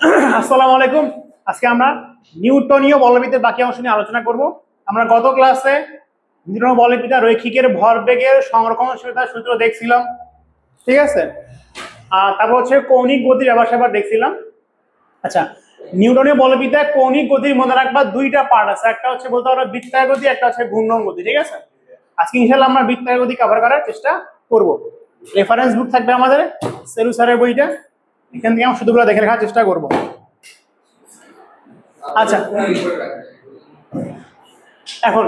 আসসালামু আলাইকুম। আজকে আমরা নিউটনীয় বলবিদ্যার বাকি অংশ নিয়ে আলোচনা করব। আমরা গত ক্লাসে নিউটনীয় বলবিদ্যা রৈখিকের ভরবেগের সংরক্ষণশীলতার সূত্র দেখছিলাম, ঠিক আছে। তারপর হচ্ছে কৌণিক গতির ব্যবহার দেখছিলাম। আচ্ছা, নিউটনীয় বলবিদ্যায় কৌণিক গতির মনে রাখবা দুইটা পার্ট আছে, একটা হচ্ছে বলতে পারো বৃত্তাকার গতি, একটা হচ্ছে ঘূর্ণন গতি, ঠিক আছে। আজকে ইনশাআল্লাহ আমরা বৃত্তাকার গতি কভার করার চেষ্টা করব। রেফারেন্স বুক থাকবে আমাদের সেলু স্যারের বইটা, এখান থেকে আমরা শুধুগুলো দেখে রাখার চেষ্টা করব। আচ্ছা, এখন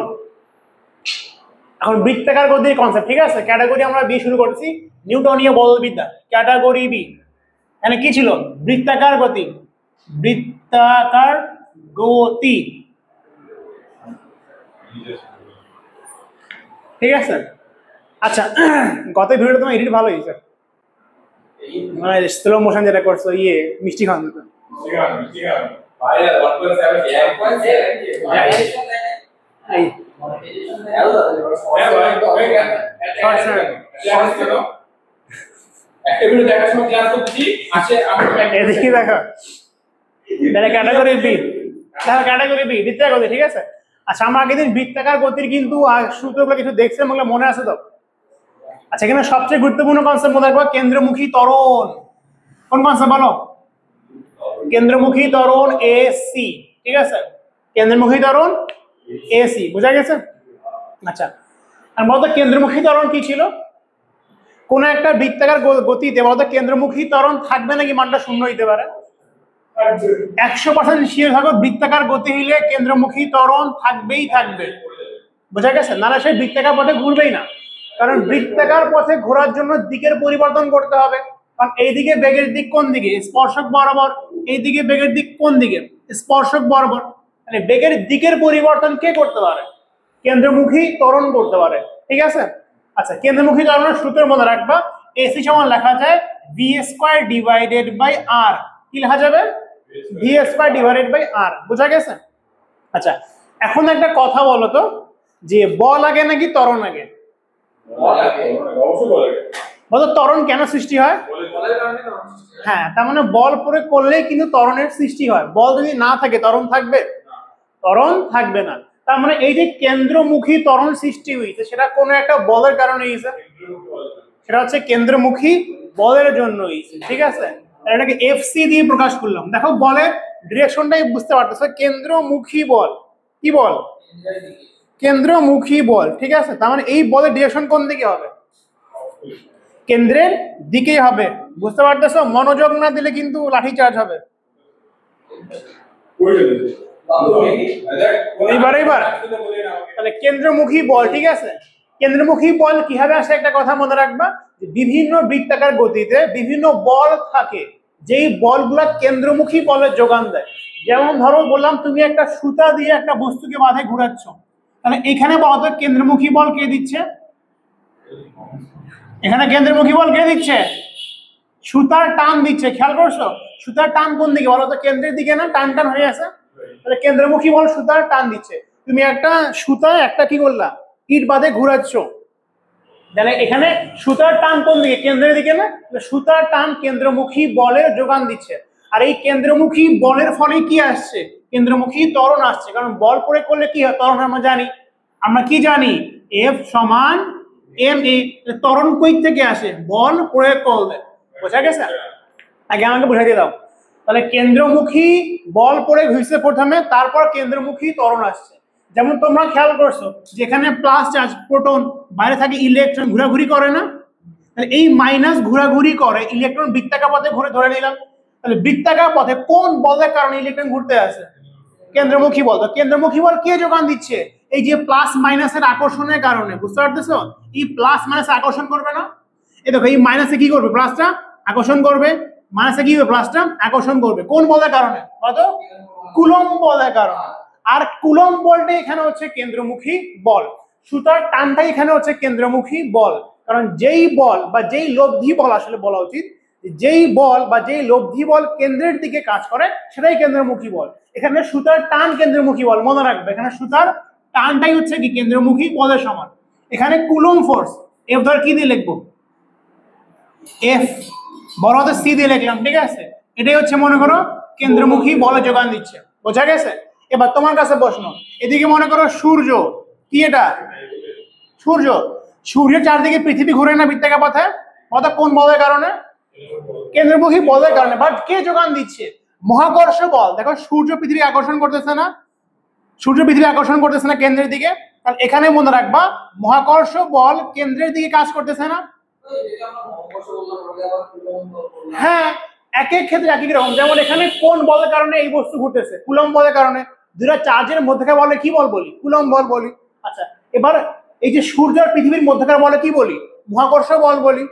বৃত্তাকার গতির কনসেপ্ট, ঠিক আছে। ক্যাটাগরি আমরা বি শুরু করছি, নিউটনীয় বলবিদ্যা ক্যাটাগরি বি। এখানে কি ছিল? বৃত্তাকার গতি, বৃত্তাকার গতি, ঠিক আছে। আচ্ছা, গত ভিডিওটা তোমার এডিট ভালো হয়েছে, মানে স্লো মোশন যেটা করছো, মিষ্টি খাওয়ান দিত। এদিকে দেখো, ক্যাটাগরি বি, দেখো ক্যাটাগরি বি বৃত্তাকার গতি, ঠিক আছে। আচ্ছা, আমরা আগের দিন বৃত্তাকার গতির কিন্তু সূত্রগুলো কিছু দেখছিলাম, ওগুলো মনে আছে তো? আচ্ছা, এখানে সবচেয়ে গুরুত্বপূর্ণ কনসেপ্ট মনে রাখবো, কেন্দ্রমুখী ত্বরণ। কোন কনসেপ্ট বলো? কেন্দ্রমুখী ত্বরণ এসি, ঠিক আছে। কেন্দ্রমুখী ত্বরণ এসি, বোঝা গেছে? আচ্ছা, আর বলতো কেন্দ্রমুখী ত্বরণ কি ছিল? কোন একটা বৃত্তাকার গতিতে বলতো কেন্দ্রমুখী ত্বরণ থাকবে নাকি মানটা শূন্য হইতে পারে? 100% শিওর থাকো, বৃত্তাকার গতি হইলে কেন্দ্রমুখী ত্বরণ থাকবেই থাকবে, বোঝা গেছে? নাহলে সেই বৃত্তাকার পথে ঘুরবেই না, কারণ বৃত্তাকার পথে ঘোরার জন্য দিকের পরিবর্তন করতে হবে। কারণ এইদিকে বেগের দিক কোন দিকে? স্পর্শক বরাবর। এইদিকে বেগের দিক কোন দিকে? স্পর্শক বরাবর। মানে বেগের দিকের পরিবর্তন কে করতে পারে? কেন্দ্রমুখী ত্বরণ করতে পারে, ঠিক আছে। আচ্ছা, কেন্দ্রমুখী ত্বরণের সূত্র মনে রাখবা, এসি সমান লেখা যায় ভি স্কয়ার ডিভাইডেড বাই আর। কি লেখা যাবে? V square divided by r, বোঝা গেছে? আচ্ছা, এখন একটা কথা বলো তো, যে বল আগে নাকি ত্বরণ আগে? বলো, ত্বরণ কেন সৃষ্টি হয়? হ্যাঁ, তার মানে বল প্রয়োগ করলেই কিন্তু ত্বরণের সৃষ্টি হয়। বল যদি না থাকে ত্বরণ থাকবে? ত্বরণ থাকবে না। তার মানে এই যে কেন্দ্রমুখী ত্বরণ সৃষ্টি হয়েছে, সেটা কোনো একটা বলের কারণে হয়েছে, সেটা হচ্ছে কেন্দ্রমুখী বলের জন্য হয়েছে, ঠিক আছে। এটাকে এফসি দিয়ে প্রকাশ করলাম। দেখো, বলের ডিরেকশনটাই বুঝতে পারতেছো, কেন্দ্রমুখী বল। কি বল? কেন্দ্রমুখী বল, ঠিক আছে। তার মানে এই বলের ডিরেকশন কোন দিকে হবে? কেন্দ্রের দিকেই হবে, বুঝতে পারতেছো? মনোযোগ না দিলে কিন্তু লাঠি চার্জ হবে। এইবার তাহলে কেন্দ্রমুখী বল, ঠিক আছে। কেন্দ্রমুখী বল কিভাবে আসে একটা কথা মনে রাখবা, বিভিন্ন বৃত্তাকার গতিতে বিভিন্ন বল থাকে, যেই বলগুলা কেন্দ্রমুখী বলের যোগান দেয়। যেমন ধরো বললাম, তুমি একটা সুতা দিয়ে একটা বস্তুকে মাথায় ঘুরাচ্ছ, তাহলে এখানে বলতো কেন্দ্রমুখী বল কে দিচ্ছে? এখানে কেন্দ্রমুখী বল কে দিচ্ছে? সুতার টান দিচ্ছে। খেয়াল করছো? সুতার টান কোন দিকে বলো তো? কেন্দ্রের দিকে না? টান টান হয়ে আছে, তাহলে কেন্দ্রমুখী বল সুতার টান দিচ্ছে। তুমি একটা সুতায় একটা কি করলা, ইট বাঁধে ঘুরাচ্ছ, তাহলে এখানে সুতার টান কোন দিকে? কেন্দ্রের দিকে না? সুতার টান কেন্দ্রমুখী বলের যোগান দিচ্ছে। আর এই কেন্দ্রমুখী বলের ফলে কি আসছে? কেন্দ্রমুখী ত্বরণ আসছে। কারণ বল প্রয়োগ করলে কি হয়? ত্বরণ আমরা কি জানি? এফ সমান এম এ। ত্বরণ কই থেকে আসে? বল প্রয়োগ করলে, বোঝা গেছে? আগে আমাকে বুঝাই দিয়ে দাও। তাহলে কেন্দ্রমুখী বল প্রয়োগ হয়েছে প্রথমে, তারপর কেন্দ্রমুখী ত্বরণ আসছে। যেমন তোমরা খেয়াল করছো, যেখানে প্লাস চার্জ প্রোটন, বাইরে থাকে ইলেকট্রন, ঘোরাঘুরি করে না? তাহলে এই মাইনাস ঘোরাঘুরি করে, ইলেকট্রন বৃত্তাকার পথে ঘুরে, ধরে নিলাম। তাহলে বৃত্তাকার পথে কোন বলের কারণে ইলেকট্রন ঘুরতে আসে? কেন্দ্রমুখী বল। তো কেন্দ্রমুখী বল কে যোগান দিচ্ছে? এই যে প্লাস মাইনাসের আকর্ষণের কারণে, বুঝতে পারতেছো? এই প্লাস মাইনাস আকর্ষণ করবে না? এই দেখো, এই মাইনাসে কি করবে? প্লাসটা আকর্ষণ করবে, মাইনাসে কি হবে? প্লাসটা আকর্ষণ করবে। কোন বলের কারণে? কত? কুলম্ব বলের কারণে। আর কুলম্ব বলটা এখানে হচ্ছে কেন্দ্রমুখী বল। সুতার টানটা এখানে হচ্ছে কেন্দ্রমুখী বল। কারণ যেই বল বা যেই লব্ধি বল, আসলে বলা উচিত যেই বল বা যেই লব্ধি বল কেন্দ্রের দিকে কাজ করে, সেটাই কেন্দ্রমুখী বল। এখানে সুতার টান কেন্দ্রমুখী বল, মনে রাখবে। এখানে সুতার টানটাই হচ্ছে কি? কেন্দ্রমুখী বলের সমান। এখানে কুলম্ব ফোর্স, এফ ধর কি দিয়ে লিখবো? এফ বড় হাতের সি দিয়ে লিখলাম, ঠিক আছে। এটাই হচ্ছে মনে করো কেন্দ্রমুখী বলে যোগান দিচ্ছে। বোঝা গেছে? এবার তোমার কাছে প্রশ্ন, এদিকে মনে করো সূর্য, কি এটা সূর্য, সূর্যের চারদিকে পৃথিবী ঘুরে না বৃত্তাকার পথে, অর্থাৎ কোন বলের কারণে? কেন্দ্রমুখী বলের কারণে। বাট কে যোগান দিচ্ছে? মহাকর্ষ বল। দেখো সূর্য পৃথিবী আকর্ষণ করতেছে না, সূর্য পৃথিবী আকর্ষণ করতেছে না কেন্দ্রের দিকে, তাহলে এখানে মনে রাখবা মহাকর্ষ বল কেন্দ্রের দিকে কাজ করতেছে না। হ্যাঁ, এক এক ক্ষেত্রে এক এক রকম। যেমন এখানে কোন বলের কারণে এই বস্তু ঘুরতেছে? কুলম্ব বলের কারণে। দুটা চার্জের মধ্যকার বলে কি বল বলি? কুলম্ব বল বলি। আচ্ছা, এবার এই যে সূর্য আর পৃথিবীর মধ্যকার বলে কি বলি? মহাকর্ষ বল বলি।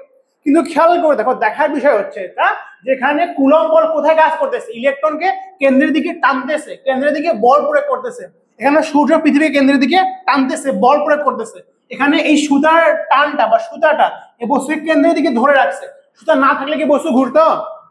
কিন্তু খেয়াল করে দেখো, দেখার বিষয় হচ্ছে এটা, যেখানে কুলম্ব বল কোথায় কাজ করতেছে? ইলেকট্রনকে কেন্দ্রের দিকে টানতেছে, কেন্দ্রের দিকে বল প্রয়োগ করতেছে। এখানে সূর্য পৃথিবী কেন্দ্রের দিকে টানতেছে, বল প্রয়োগ করতেছে। এখানে এই সুতার টানটা বা সুতাটা এই বস্তুকে কেন্দ্রের দিকে ধরে রাখছে। সুতা না থাকলে কি বস্তু ঘুরতো?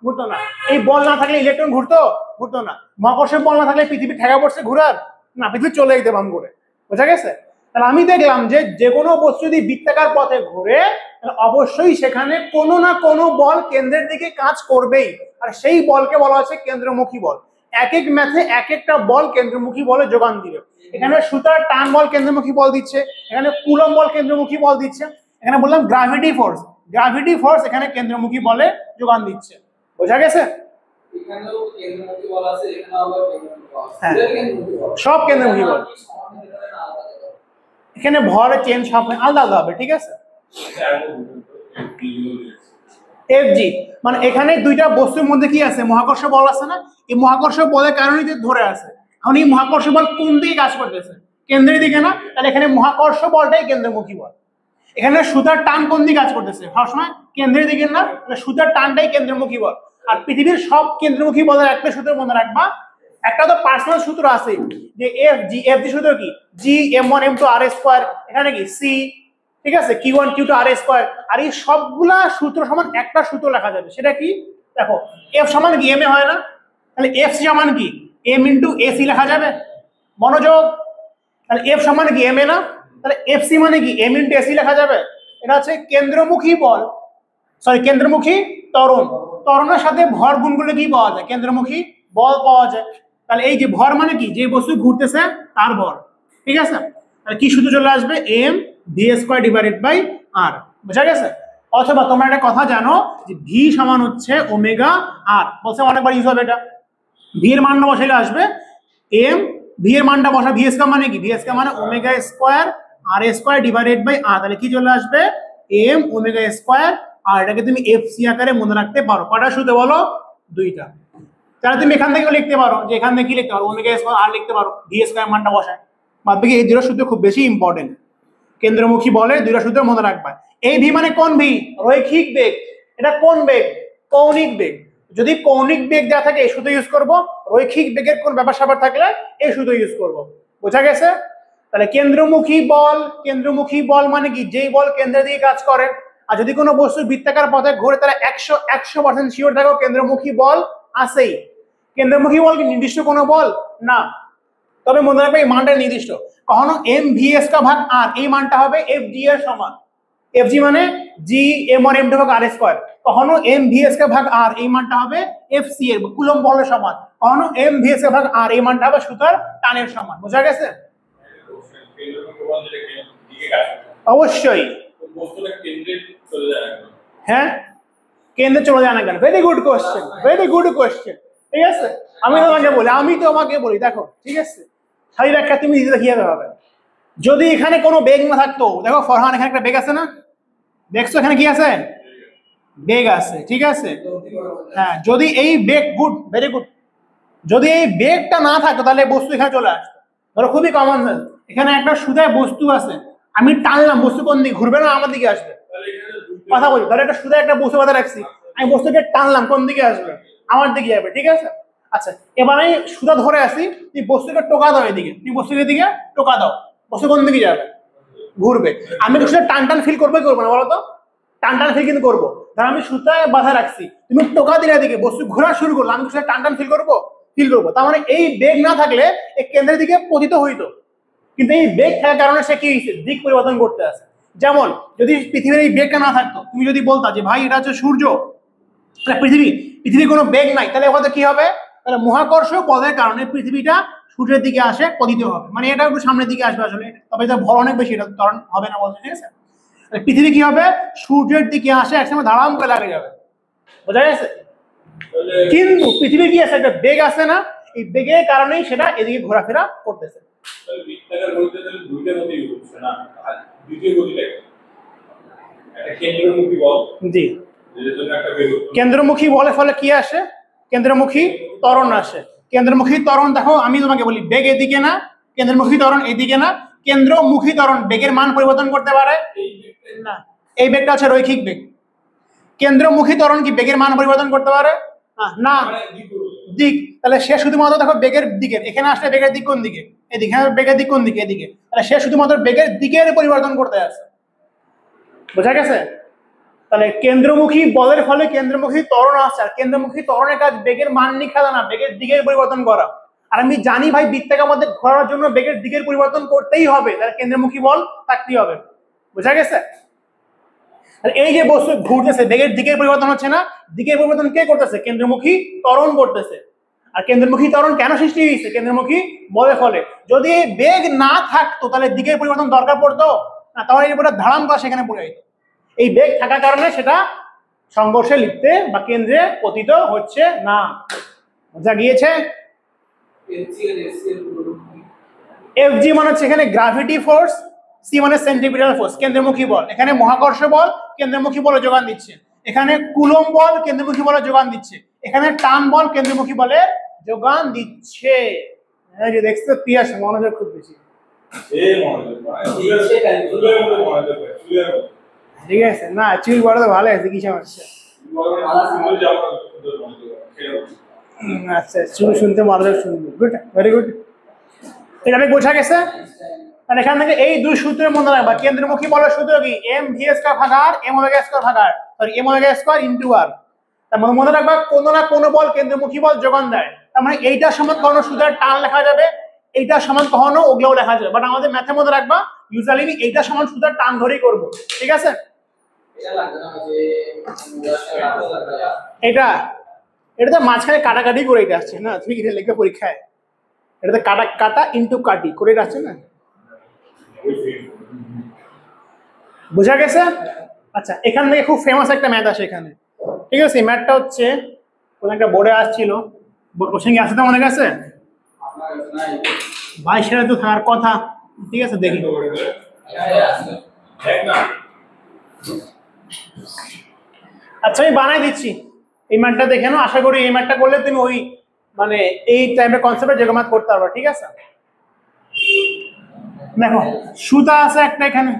ঘুরতো না। এই বল না থাকলে ইলেকট্রন ঘুরতো? ঘুরতো না। মহাকর্ষের বল না থাকলে পৃথিবী ঠেকা পড়ছে ঘুরার না, পৃথিবী চলে যেতে বাম করে। বোঝা গেছে? তাহলে আমি দেখলাম যে যে কোনো বস্তু যদি বৃত্তাকার পথে ঘুরে, তাহলে অবশ্যই সেখানে কোনো না কোনো বল কেন্দ্রের দিকে কাজ করবেই, আর সেই বলকে বলা হচ্ছে কেন্দ্রমুখী বল। এক এক ম্যাথে এক একটা বল কেন্দ্রমুখী বলে যোগান দিবে। এখানে সুতার টান বল কেন্দ্রমুখী বল দিচ্ছে, এখানে কুলম্ব বল কেন্দ্রমুখী বল দিচ্ছে, এখানে বললাম গ্র্যাভিটি ফোর্স, গ্র্যাভিটি ফোর্স এখানে কেন্দ্রমুখী বলে যোগান দিচ্ছে। বোঝা গেছে? এখানেও কেন্দ্রমুখী বল আছে, এখানেও আবার কেন্দ্রমুখী বল আছে। হ্যাঁ, কেন্দ্রমুখী বল সব কেন্দ্রমুখী বল। এখানে ভরের চেঞ্জ সব আলাদা আলাদা হবে। ঠিক আছে? এফজি মানে এখানে দুইটা বস্তুর মধ্যে কি আছে? মহাকর্ষ বল আছে না? এই মহাকর্ষ বলের কারণেই যে ধরে আছে। এখন এই মহাকর্ষ বল কোন দিকে কাজ করতেছে? কেন্দ্রের দিকে না? তাহলে এখানে মহাকর্ষ বলটাই কেন্দ্রমুখী বল। এখানে সুতার টান কোন দিকে কাজ করতেছে? সবসময় কেন্দ্রের দিকে না? তাহলে সুতার টানটাই কেন্দ্রমুখী বল। আর পৃথিবীর সব কেন্দ্রমুখী বলের একটা সূত্র মনে রাখবা, একটা তো পার্সোনাল সূত্র আছে যে এফজি, এফজি সূত্র কি? জি m1 m2 r স্কয়ার, এখানে কি সি, ঠিক আছে, Q1 Q2 r স্কয়ার। আর এই সবগুলা সূত্র সমান একটা সূত্র লেখা যাবে, সেটা কি? দেখো এফ সমান কি এম এ হয় না? তাহলে এফ সি সমান কি এম ইন্টু এসি লেখা যাবে। মনোযোগ, তাহলে এফ সমান কি এম এ না? তাহলে এফ সি মানে কি এম ইন্টু এসি লেখা যাবে। এটা হচ্ছে কেন্দ্রমুখী বল, সরি কেন্দ্রমুখী ত্বরণ। ত্বরণের সাথে ভর গুণ করলে কি পাওয়া যায়? কেন্দ্রমুখী বল পাওয়া যায়। তাহলে এই যে ভর মানে কি? যে বস্তু ঘুরতেছে তার ভর। ঠিক আছে? তাহলে কি সূত্র চলে আসবে? M v square divided by r. বোঝা গেছে? অথবা তোমরা একটা কথা জানো যে ভি সমান হচ্ছে ওমেগা আর, বলছে অনেকবার ইউজ হবে এটা। ভি এর মানটা বসাইলে আসবে এম, ভি এর মানটা বসা, ভি স্কয়ার মানে কি? ভি স্কয়ার মানে omega square r square divided by r. তাহলে কি চলে আসবে? M omega square. আর এটাকে তুমি এফ সি আকারে মনে রাখতে পারো। কটা সূত্র বলো? দুইটা। তাহলে তুমি এখান থেকে লিখতে পারো যে এখান থেকে কি লিখতে পারো? ওমেগা স্কয়ার আর লিখতে পারো, ভি স্কয়ার মানটা বসায়। বাদ বাকি এই দুটো সূত্র খুব বেশি ইম্পর্টেন্ট। কেন্দ্রমুখী বলে দুইটা সূত্র মনে রাখবা। এই ভি মানে কোন ভি? রৈখিক বেগ। এটা কোন বেগ? কৌণিক বেগ। যদি কৌণিক বেগ যা থাকে এই সূত্র ইউজ করব, রৈখিক বেগের কোন ব্যাপার স্যাপার থাকলে এই সূত্র ইউজ করব। বোঝা গেছে? তাহলে কেন্দ্রমুখী বল, কেন্দ্রমুখী বল মানে কি? যেই বল কেন্দ্রের দিকে কাজ করে। আর যদি কোনো বস্তু বৃত্তাকার পথে ঘোরে, তাহলে 100% শিওর থাকো কেন্দ্রমুখী বল আছেই। কেন্দ্রমুখী বল কি নির্দিষ্ট কোনো বল না, তবে মনে রাখবে এই মানটা নির্দিষ্ট। কখনো এম ভি এস কা ভাগ আর, এই মানটা হবে এফ জি এর সমান। এফ জি মানে G M R M two ভাগ আর স্কয়ার। কখনো এম ভি এস কা ভাগ আর, এই মানটা হবে এফ সি এর কুলম্ব বলের সমান। কখনো এম ভি এস কা ভাগ আর, এই মানটা হবে সুতার টানের সমান। বোঝা গেছে? অবশ্যই। হ্যাঁ, কেন্দ্রে চলে যায় না কেন? Very good question, very good question. ঠিক আছে, আমি তোমাকে বলি দেখো, ঠিক আছে, সারি ব্যাখ্যা তুমি দিতে দেখিয়ে হবে। যদি এখানে কোনো বেগ না থাকতো, দেখো ফরহান এখানে একটা বেগ আছে না? দেখছো এখানে কি আছে? বেগ আছে। ঠিক আছে, হ্যাঁ, যদি এই বেগ, গুড, ভেরি গুড, যদি এই বেগটা না থাকতো তাহলে বস্তু এখানে চলে আসতো। ধরো খুবই কমন সেন্স, এখানে একটা সুতায় বস্তু আছে, আমি টানলাম, বস্তু কোন দিকে ঘুরবে না আমার দিকে আসবে? কথা বলি, ধরো একটা সুতায় একটা বস্তু বাঁধা রাখছি, আমি বস্তুকে টানলাম, কোন দিকে আসবে? আমার দিকে যাবে। ঠিক আছে, আচ্ছা এবার আমি সুতা ধরে আসি, তুমি বস্তুকে টোকা দাও এদিকে, তুমি বস্তুকে দিকে টোকা দাও, বস্তু কোন দিকে যাবে? ঘুরবে। আমি তো সুতা টান টান ফিল করবো কি করবো না বলো তো? টান টান ফিল কিন্তু করবো। ধর আমি সুতায় বাঁধা রাখছি, তুমি টোকা দিলে এদিকে, বস্তু ঘোরা শুরু করলো, আমি সুতা টান টান ফিল করবো? ফিল করবো। তার মানে এই বেগ না থাকলে এই কেন্দ্রের দিকে পতিত হইতো, কিন্তু এই বেগ থাকার কারণে সে কি হয়েছে? দিক পরিবর্তন করতে আছে। যেমন যদি পৃথিবীর এই বেগটা না থাকতো, তুমি যদি বলতা যে ভাই এটা হচ্ছে সূর্য, পৃথিবীর কোনো বেগ নাই, তাহলে ওখানে কি হবে? তাহলে মহাকর্ষ বলের কারণে পৃথিবীটা সূর্যের দিকে আসে পতিত হবে, মানে এটা একটু সামনের দিকে আসবে আসলে, তবে এটা ভর অনেক বেশি, এটা কারণ হবে না বলছে, ঠিক আছে। পৃথিবী কি হবে, সূর্যের দিকে আসে, একসময় ধারাম করে লাগে যাবে, বোঝা গেছে। কিন্তু পৃথিবীর কি আছে, একটা বেগ আছে না, এই বেগের কারণেই সেটা এদিকে ঘোরাফেরা করতেছে। বৃত্তাকার গতিতে তাহলে দুইটা গতি হচ্ছে না, দ্বিতীয় গতিটা একটা কেন্দ্রমুখী বল, জি, যেটার জন্য একটা বেগ। কেন্দ্রমুখী বলে ফলে কি আসে, কেন্দ্রমুখী ত্বরণ আসে। কেন্দ্রমুখী ত্বরণ দেখো, আমি তোমাকে বলি বেগ এদিকে না, কেন্দ্রমুখী ত্বরণ এদিকে না। কেন্দ্রমুখী ত্বরণ বেগের মান পরিবর্তন করতে পারে না, এই বেগটা হচ্ছে রৈখিক বেগ। কেন্দ্রমুখী ত্বরণ কি বেগের মান পরিবর্তন করতে পারে না, দিক। তাহলে সে শুধুমাত্র দেখো বেগের দিকের, এখানে আসলে বেগের দিক কোন দিকে, এদিকে, বেগের দিক কোন দিকে, এদিকে, তাহলে সে শুধুমাত্র বেগের দিকের পরিবর্তন করতে আছে, বোঝা গেছে। তাহলে কেন্দ্রমুখী বলের ফলে কেন্দ্রমুখী ত্বরণ আসছে, আর কেন্দ্রমুখী ত্বরণের কাজ বেগের মান নিখেলা না, বেগের দিকের পরিবর্তন করা। আর আমি জানি ভাই বৃত্তাকার মধ্যে ঘোরার জন্য বেগের দিকের পরিবর্তন করতেই হবে, তাহলে কেন্দ্রমুখী বল থাকতেই হবে, বোঝা গেছে। এই যে বস্তু ঘুরতেছে, বেগের দিকের পরিবর্তন হচ্ছে না, দিকের পরিবর্তন কে করতেছে, কেন্দ্রমুখী ত্বরণ করতেছে। আর কেন্দ্রমুখী ত্বরণ কেন সৃষ্টি হয়েছে, কেন্দ্রমুখী বলের ফলে। যদি বেগ না থাকতো তাহলে দিকের পরিবর্তন দরকার পড়তো না, তাহলে এই পুরো ধারাম করা সেখানে পড়ে যেত। এই বেগ থাকার কারণে সেটা সংঘর্ষে লিপ্তে বা কেন্দ্রে পতিত হচ্ছে না, বোঝা গিয়েছে। এফজি মানে হচ্ছে এখানে গ্রাভিটি ফোর্স, সি মানে সেন্ট্রিপিটাল ফোর্স, কেন্দ্রমুখী বল। এখানে মহাকর্ষ বল কেন্দ্রমুখী বলে যোগান দিচ্ছে, এখানে কুলম্ব বল কেন্দ্রমুখী বলে যোগান দিচ্ছে, এখানে টান বল কেন্দ্রমুখী বলে যোগান দিচ্ছে। এই যে দেখছো পিয়াস মনোযোগ খুব বেশি, ঠিক আছে না, চুল বড় তো ভালো আছে, কি সমস্যা। আচ্ছা, চুল শুনতে মনোযোগ শুনবে, গুড, ভেরি গুড। এটা বোঝা গেছে। তাহলে এখান থেকে এই দুই সূত্রের মধ্যে রাখবা, কেন্দ্রমুখী বলের সূত্র কি, এম ভি স্কয়ার ভাগার এম ওমেগা স্কয়ার ভাগার, sorry m omega square into r. তার মানে মনে রাখবা কোনো না কোনো বল কেন্দ্রমুখী বল যোগান দেয়, তার মানে এইটার সমান কখনো সূত্রের টান লেখা যাবে, এইটার সমান কখনো ওগুলোও লেখা যাবে, বাট আমাদের ম্যাথের মধ্যে রাখবা ইউজুয়ালি এইটার সমান সূত্রের টান ধরেই করব, ঠিক আছে। এটা তো মাঝখানে কাটাকাটি করে এটা আসছে না, তুমি এটা লিখে পরীক্ষায়, এটাতে কাটা কাটা ইনটু কাটি করে এটা আসছে না, বোঝা গেছে। আচ্ছা, এখান থেকে খুব ফেমাস একটা ম্যাথ আসে এখানে, ঠিক আছে। এই ম্যাথটা হচ্ছে কোন একটা বোর্ডে আসছিল, বোর্ড কোশ্চেন কি আছে তো মনে গেছে ভাই, সেটা তো থাকার কথা, ঠিক আছে দেখি। আচ্ছা আমি বানাই দিচ্ছি, এই ম্যাথটা দেখে নাও, আশা করি এই ম্যাথটা করলে তুমি ওই মানে এই টাইপের কনসেপ্টে যে ম্যাথ করতে পারবে, ঠিক আছে। দেখো সুতা আছে একটা, এখানে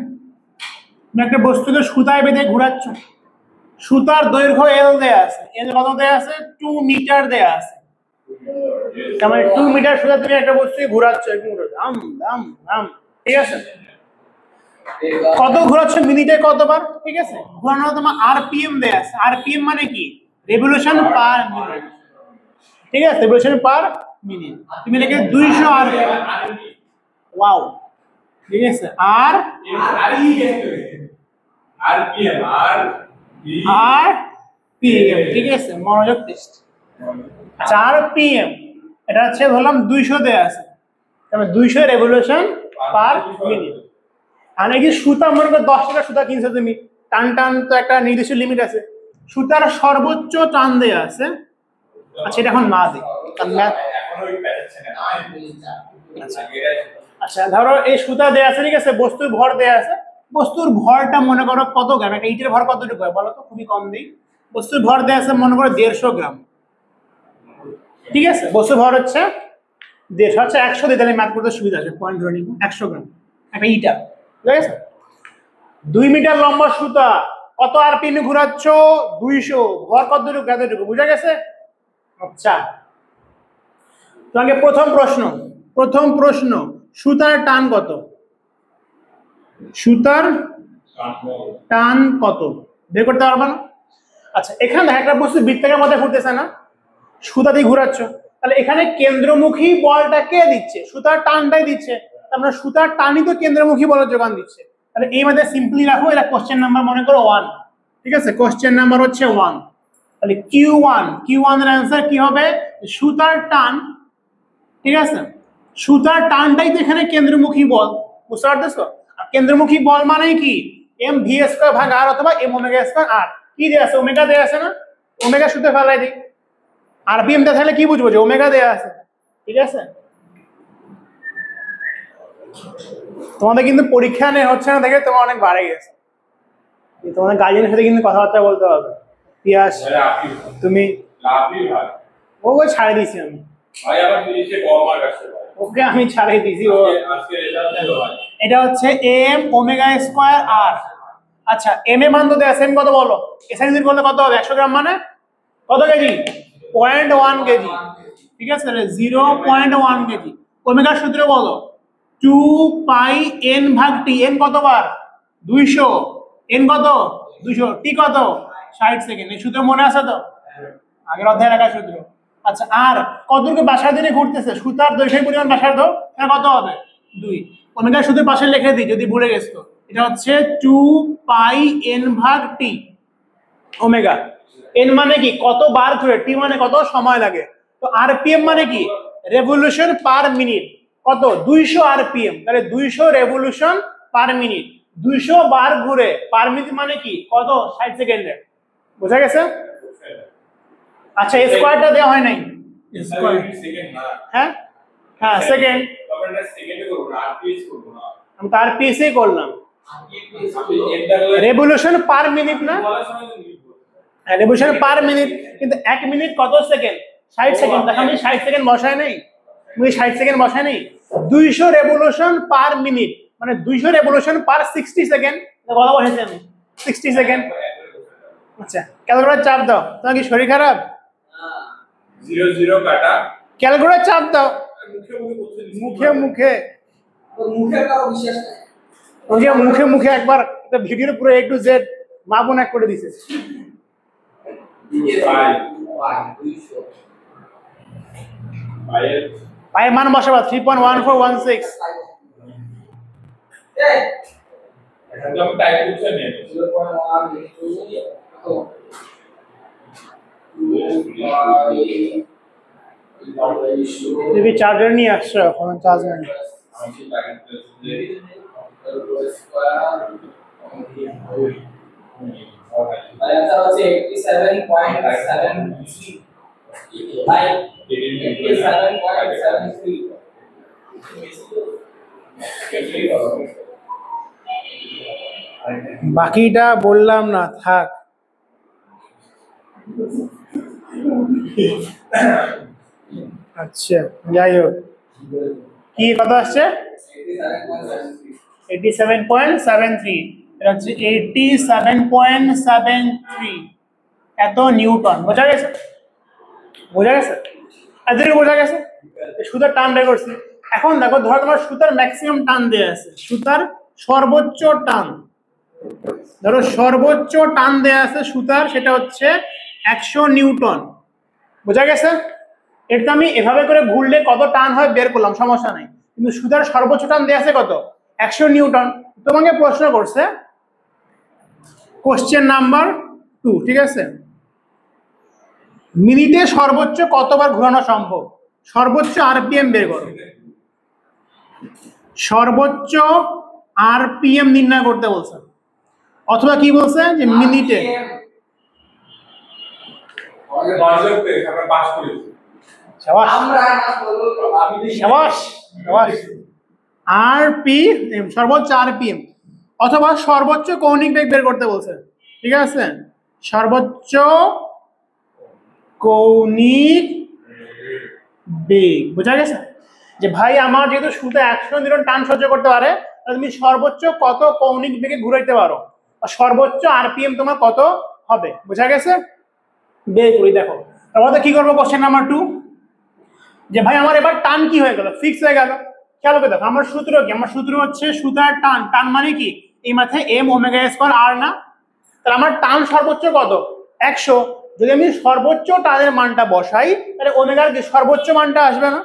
একটা বস্তুকে সুতায় বেঁধে ঘোরাচ্ছ, সুতার দৈর্ঘ্য এল দেয়া আছে, এল কত দেয়া আছে, 2 মিটার দেয়া আছে, তার মানে 2 মিটার সুতা তুমি একটা বস্তুকে ঘোরাচ্ছ এরকম করে দাম দাম দাম, ঠিক আছে। কত ঘোরাচ্ছ, মিনিটে কতবার, ঠিক আছে। ঘোরানো তোমার আরপিএম দেয়া আছে, আরপিএম মানে কি, রেভলিউশন পার মিনিট, ঠিক আছে, রেভলিউশন পার মিনিট, তুমি লিখে 200 আরপিএম, ওয়াও, ঠিক আছে। আর ঠিক আছে, মনোযোগ টেস্ট। আচ্ছা আরপিএম এটা হচ্ছে ধরলাম 200 দেয়া আছে, তাহলে 200 রেভলিউশন পার মিনিট। আর এই যে সুতা মনে করো 10 টাকা সুতা কিনছো তুমি, টান টান তো একটা নির্দিষ্ট লিমিট আছে, সুতার সর্বোচ্চ টান দেয়া আছে। আচ্ছা এটা এখন না দিই, আচ্ছা ধরো এই সুতা দেয়া আছে, ঠিক আছে, বস্তুর ভর দেয়া আছে, বস্তুর ভরটা মনে করো কত গ্রাম, একটা ইটের ভর কতটুকু হয় বলো তো, খুবই কম দিই। বস্তুর ভর দেয়া আছে মনে করো 150 গ্রাম, ঠিক আছে, বস্তুর ভর হচ্ছে 150, হচ্ছে 100 দিয়ে, তাহলে ম্যাথ করতে সুবিধা আছে, পয়েন্ট ধরে নিব 100 গ্রাম একটা ইটা, ঠিক আছে। 2 মিটার লম্বা সুতা, কত আরপিএম ঘোরাচ্ছ, 200, ভর কতটুকু এতটুকু, বুঝা গেছে। আচ্ছা তোমাকে প্রথম প্রশ্ন সুতার টান কত, সুতার টান কত বের করতে পারবা না। আচ্ছা এখানে একটা বস্তু বৃত্তাকার মধ্যে ঘুরতেছে না, সুতা দিয়ে ঘোরাচ্ছ, তাহলে এখানে কেন্দ্রমুখী বলটা কে দিচ্ছে, সুতার টানটাই দিচ্ছে, তার মানে সুতার টানই তো কেন্দ্রমুখী বলের যোগান দিচ্ছে। তাহলে এই মধ্যে সিম্পলি রাখো, এটা কোশ্চেন নাম্বার মনে করো 1, ঠিক আছে, কোশ্চেন নাম্বার হচ্ছে 1। তাহলে Q1 এর অ্যান্সার কি হবে? সুতার টান, ঠিক আছে, সুতার টানটাই তো এখানে কেন্দ্রমুখী বল, বুঝতে পারতেছো? আর কেন্দ্রমুখী বল মানে কি? এম ভি স্কয়ার ভাগ আর অথবা এম ওমেগা স্কয়ার আর। কি দেয়া আছে? ওমেগা দেয়া আছে না? ওমেগা সূত্রে ফেলাই দিই। আরপিএম টা তাহলে কি বুঝবো? যে ওমেগা দেয়া আছে, ঠিক আছে? তোমাদের কিন্তু পরীক্ষা নেই হচ্ছে না দেখে তোমার অনেক বাড়ে গেছে। তোমাদের গার্জিয়ানের সাথে কিন্তু কথাবার্তা বলতে হবে। পিয়াস তুমি ও ছাড়ে দিছি আমি, ওকে আমি ছাড়ে দিছি। ও এটা হচ্ছে এম ওমেগা স্কয়ার আর। আচ্ছা এম এ মান তো দেয়া আছে, এম কত বলো? এসআইজি বলতে কত হবে? 100 গ্রাম মানে কত কেজি? 0.1 কেজি, ঠিক আছে? তাহলে 0.1 কেজি। ওমেগার সূত্র বলো 2 পাই n ভাগ টি। n কতবার? 200। n কত? 200। টি কত? 60 সেকেন্ড। এই সূত্র মনে আছে তো? আগের অধ্যায়ে রাখা সূত্র। আচ্ছা আর কতটুকু ব্যাসার্ধ নিয়ে ঘুরতেছে? সুতার দৈর্ঘ্যের পরিমাণ ব্যাসার্ধ, এটা কত হবে? 2। ওমেগার সূত্রের পাশে লিখে দিই যদি ভুলে গেছো। এটা হচ্ছে 2 পাই n ভাগ টি। ওমেগা n মানে কি? কত বার ঘুরে, টি মানে কত সময় লাগে। তো আরপিএম মানে কি? Revolution per minute. কত? 200 আরপিএম। তাহলে 200 রেভলিউশন পার মিনিট। 200 বার ঘুরে পার মিনিট মানে কি? কত? 60 সেকেন্ডে। বোঝা গেছে? আচ্ছা স্কয়ারটা দেওয়া হয় নাই। স্কয়ার হ্যাঁ হ্যাঁ সেকেন্ড। আমি তার পিএসই করলাম। রেভলিউশন পার মিনিট না? রেভলিউশন পার মিনিট, কিন্তু 1 মিনিট কত সেকেন্ড? 60 সেকেন্ড। দেখো আমি 60 সেকেন্ড বসাই নাই, তুমি 60 সেকেন্ড বসাই নাই। 200 রেভলিউশন পার মিনিট মানে 200 রেভলিউশন পার 60 সেকেন্ড। কত বসাইছি আমি? 60 সেকেন্ড। আচ্ছা ক্যালকুলেটর চাপ দাও। তোমার কি শরীর খারাপ? 0 কাটা। ক্যালকুলেটর চাপ দাও। মুখে মুখে মুখের কারো বিশ্বাস নাই। ওকে মুখে মুখে একবার ভিডিওর পুরো A to Z মাপন এক করে দিছে। পাই মান বসাবা 3.1416। এখন তো আমি টাইপ করছি না। 0.1 তুমি চার্জার নিয়ে আসছো? এখন চার্জ নেই। আনসার হচ্ছে 87.73 বাই 87.73। বাকিটা বললাম না, থাক। আচ্ছা যাই হোক, কি কথা আসছে? 87.73। এটা হচ্ছে 87.73 এত নিউটন। বোঝা গেছে? বোঝা গেছে? এতটুকু বোঝা গেছে? সুতার টান বের করছি। এখন দেখো ধরো তোমার সুতার ম্যাক্সিমাম টান দেয়া আছে, সুতার সর্বোচ্চ টান, ধরো সর্বোচ্চ টান দেয়া আছে সুতার, সেটা হচ্ছে 100 নিউটন। বোঝা গেছে? এটা আমি এভাবে করে ঘুরলে কত টান হয় বের করলাম, সমস্যা নাই। কিন্তু সুতার সর্বোচ্চ টান দেয়া আছে কত? 100 নিউটন। তোমাকে প্রশ্ন করছে কোশ্চেন নাম্বার 2, ঠিক আছে? মিনিটে সর্বোচ্চ কতবার ঘোরানো সম্ভব? সর্বোচ্চ আরপিএম বের করো। সর্বোচ্চ আরপিএম নির্ণয় করতে বলছে, অথবা কি বলছে যে মিনিটে। আরপিএম সর্বোচ্চ আরপিএম অথবা সর্বোচ্চ কৌণিক বেগ বের করতে বলছে, ঠিক আছে? সর্বোচ্চ কৌণিক বেগ। বোঝা গেছে? যে ভাই আমার যেহেতু সুতা 100 নিউটন টান সহ্য করতে পারে, তাহলে তুমি সর্বোচ্চ কত কৌণিক বেগে ঘুরাইতে পারো, আর সর্বোচ্চ আরপিএম তোমার কত হবে। বোঝা গেছে? বের করি। দেখো তাহলে কি করবো? কোশ্চেন নাম্বার 2, যে ভাই আমার এবার টান কি হয়ে গেল? ফিক্স হয়ে গেল। খেয়াল করে দেখো আমার সূত্র কি? আমার সূত্র হচ্ছে সুতার টান। টান মানে কি? এই মাথায় এম ওমেগা স্কয়ার আর না? তাহলে আমার টান সর্বোচ্চ কত? 100। যদি আমি সর্বোচ্চ টানের মানটা বসাই তাহলে ওমেগার কি সর্বোচ্চ মানটা আসবে না?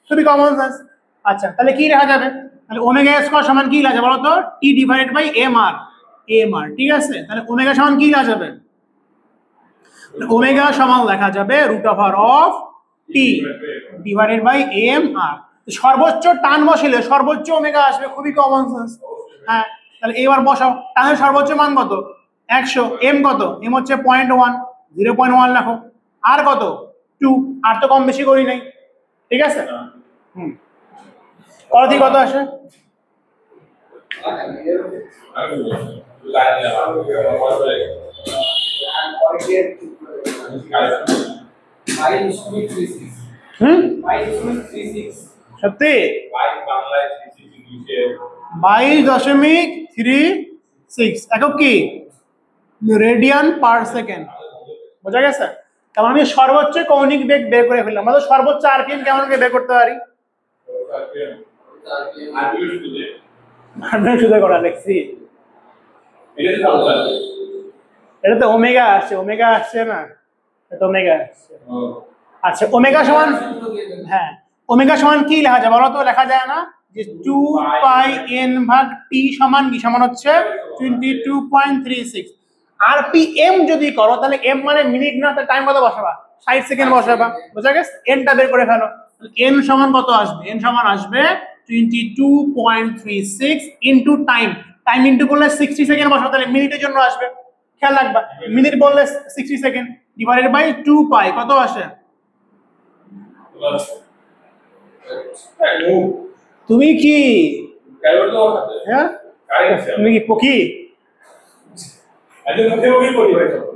খুবই কমন সেন্স। আচ্ছা তাহলে কি লেখা যাবে? তাহলে ওমেগা স্কয়ার সমান কি লেখা যাবে বলো তো? টি ডিভাইডেড বাই এম আর। ঠিক আছে? তাহলে ওমেগা সমান কি লেখা যাবে? ওমেগা সমান লেখা যাবে √r of t divided by m r. সর্বোচ্চ টান বসালে সর্বোচ্চ ওমেগা আসবে, খুবই কমন সেন্স। হ্যাঁ, তাহলে এবার বসাও, টানের সর্বোচ্চ মান কত? 100। এম কত? এম হচ্ছে 0.1, 0.1 লেখো। আর কত? 2। আর তো কম বেশি করি নাই, ঠিক আছে? করতি কত আসে? সত্যি 22.36 একক কি? Radian per second. বোঝা গেছে? তার মানে সর্বোচ্চ কৌণিক বেগ বের করে ফেললাম। আমরা সর্বোচ্চ আরপিএম কেমন করে বের করতে পারি? শুধু করা লিখছি, এটা তো ওমেগা আসছে, ওমেগা আসছে না, এটা ওমেগা আসছে। আচ্ছা, ওমেগা সমান, হ্যাঁ, ওমেগা সমান কি লেখা যায় বলো তো? লেখা যায় না যে 2 পাই n ভাগ টি সমান কি? সমান হচ্ছে 22.36। আরপিএম যদি করো তাহলে এম মানে মিনিট না, তাহলে টাইম কত বসাবা? 60 সেকেন্ড বসাবা। বোঝা গেছে? এনটা বের করে ফেলো। এন সমান কত আসবে? এন সমান আসবে 22.36 ইনটু টাইম। টাইম ইনটু করলে 60 সেকেন্ড বসাবো, তাহলে মিনিটের জন্য আসবে। খেয়াল রাখবা, মিনিট বললে 60 সেকেন্ড ডিভাইডেড বাই 2 পাই কত আসে? তুমি কি হ্যাঁ, তুমি কি পকি?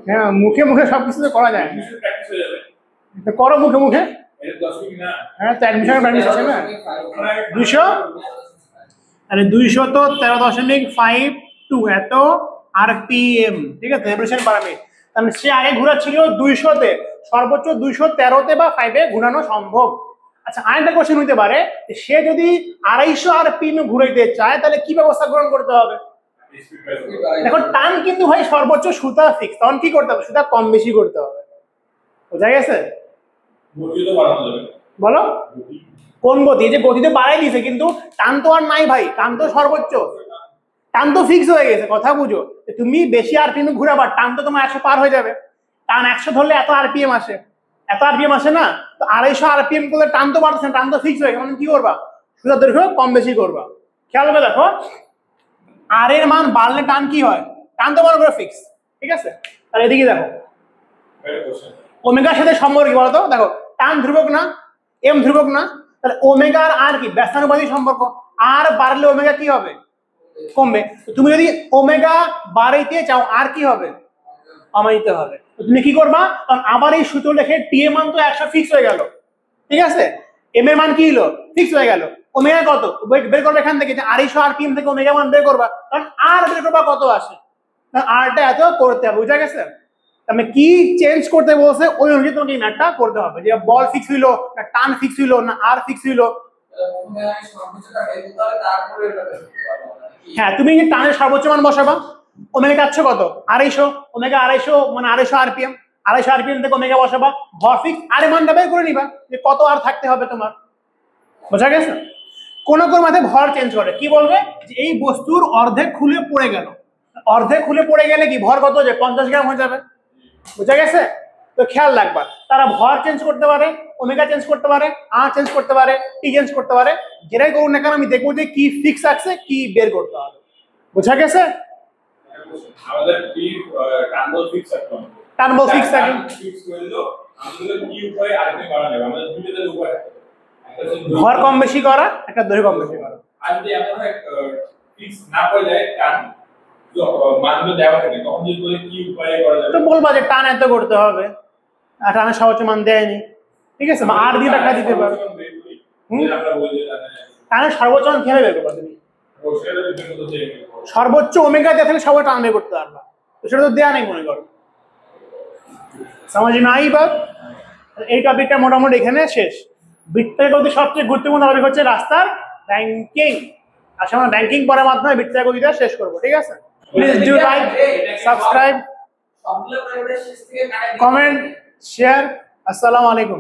হ্যাঁ, মুখে মুখে সবকিছু তো করা যায়, করো মুখে মুখে। হ্যাঁ, তো অ্যাডমিশনের প্র্যাকটিস আছে না? 200, আরে 200 তো 13.52 এত আরপিএম, ঠিক আছে? Revolution per minute. তাহলে সে আগে ঘোরাচ্ছিল 200-তে, সর্বোচ্চ 213-তে বা 5-এ ঘোরানো সম্ভব। আচ্ছা, আরেকটা কোশ্চেন হইতে পারে, সে যদি 250 আরপিএম ঘুরাইতে চায় তাহলে কি ব্যবস্থা গ্রহণ করতে হবে? দেখো, টান কিন্তু ভাই সর্বোচ্চ সুতা ফিক্স, তখন কি করতে হবে? সুতা কম বেশি করতে হবে। বোঝা গেছে? বলো কোন গতি? যে গতিতে বাড়াই দিয়েছে, কিন্তু টান তো আর নাই ভাই, টান তো সর্বোচ্চ, টান তো ফিক্স হয়ে গেছে। কথা বুঝো, তুমি বেশি আরপিএম ঘুরাবা, টান তো তোমার 100 পার হয়ে যাবে। টান 100 ধরলে এত আরপিএম আসে, এত আরপিএম আসে না? তো 250 আরপিএম করলে টান তো বাড়ছে, টান তো ফিক্স হয়ে গেছে। মানে কি করবা? সুতার দৈর্ঘ্য কম বেশি করবা। খেয়াল করে দেখো, আর এর মান বাড়লে টান কি হয়? টান তো মনে করো ফিক্স, ঠিক আছে? তাহলে এদিকে দেখো, ওমেগার সাথে সম্পর্ক কি বলতো? দেখো, টান ধ্রুবক না, এম ধ্রুবক না, তাহলে ওমেগা আর কি ব্যস্তানুপাতিক সম্পর্ক। আর বাড়লে ওমেগা কি হবে? কমবে। তুমি যদি ওমেগা বাড়াইতে চাও আর কি হবে? কমাইতে হবে। তুমি কি করবা? কারণ আবার এই সূত্র লিখে টি এর মান তো 100 ফিক্স হয়ে গেল, ঠিক আছে? এম এর মান কি হলো? ফিক্স হয়ে গেল। ওমেগা কত বের করবে এখান থেকে, যে 250 আরপিএম থেকে ওমেগা মান বের করবা, কারণ আর বের করবা কত আসে, আরটা এত করতে হবে। বুঝা গেছে? আমি কি চেঞ্জ করতে বলছে ওই অনুযায়ী তোমাকে এই ম্যাথটা করতে হবে, যে বল ফিক্স হইলো না টান ফিক্স হইলো না আর ফিক্স হইলো। হ্যাঁ, তুমি টানের সর্বোচ্চ মান বসাবা। ওমেগা চাচ্ছ কত? 250। ওমেগা 250 মানে 250 আরপিএম, 250 আরপিএম থেকে ওমেগা বসাবা, ভর ফিক্স, আর এর মানটা বের করে নিবা যে কত আর থাকতে হবে তোমার। বোঝা গেছে? কোন কোন মাথায় ভর চেঞ্জ করে, কি বলবে? যে এই বস্তুর অর্ধেক খুলে পড়ে গেল, অর্ধেক খুলে পড়ে গেলে কি ভর কত? যে 50 গ্রাম হয়ে যাবে। বুঝা গেছে? তো খেয়াল রাখবা, তারা ভর চেঞ্জ করতে পারে, ওমেগা চেঞ্জ করতে পারে, আর চেঞ্জ করতে পারে, টি চেঞ্জ করতে পারে। যেটাই করুন না কেন আমি দেখবো যে কি ফিক্স আছে, কি বের করতে হবে। বুঝা গেছে? আমাদের টি টানবল ফিক্স আছে, টানবল ফিক্স থাকে, ফিক্স করে দিলো। আমাদের কি উপায় আরেকটা বাড়ানো যাবে? আমাদের দুইটার উপায় আছে, ভর কম বেশি করা, একটা দৈর্ঘ্য কম বেশি করা। আর যদি এমন হয় ফিক্স না করে যায়, টান মানগুলো দেওয়া থাকে, তখন যদি বলে কি উপায় করা যাবে, তো বলবা যে টান এত করতে হবে, আর টানের সর্বোচ্চ মান দেয়নি, ঠিক আছে? আর দিয়ে টাকা দিতে পারো। আমরা বলি টানের সর্বোচ্চ মান কিভাবে বের করবা তুমি? সর্বোচ্চ ওমেগা দিয়ে থাকলে সবাই টান বের করতে পারবা, তো সেটা তো দেয়া নেই মনে করো। সমাজ নাই বা এই টপিকটা মোটামুটি এখানে শেষ। বৃত্তের গতি সবচেয়ে গুরুত্বপূর্ণ টপিক হচ্ছে রাস্তার র্যাঙ্কিং। আচ্ছা, আমরা র্যাঙ্কিং পড়ার মাধ্যমে বৃত্তের গতিটা শেষ করবো, ঠিক আছে? Please do like, subscribe, comment, share. আসসালামু আলাইকুম।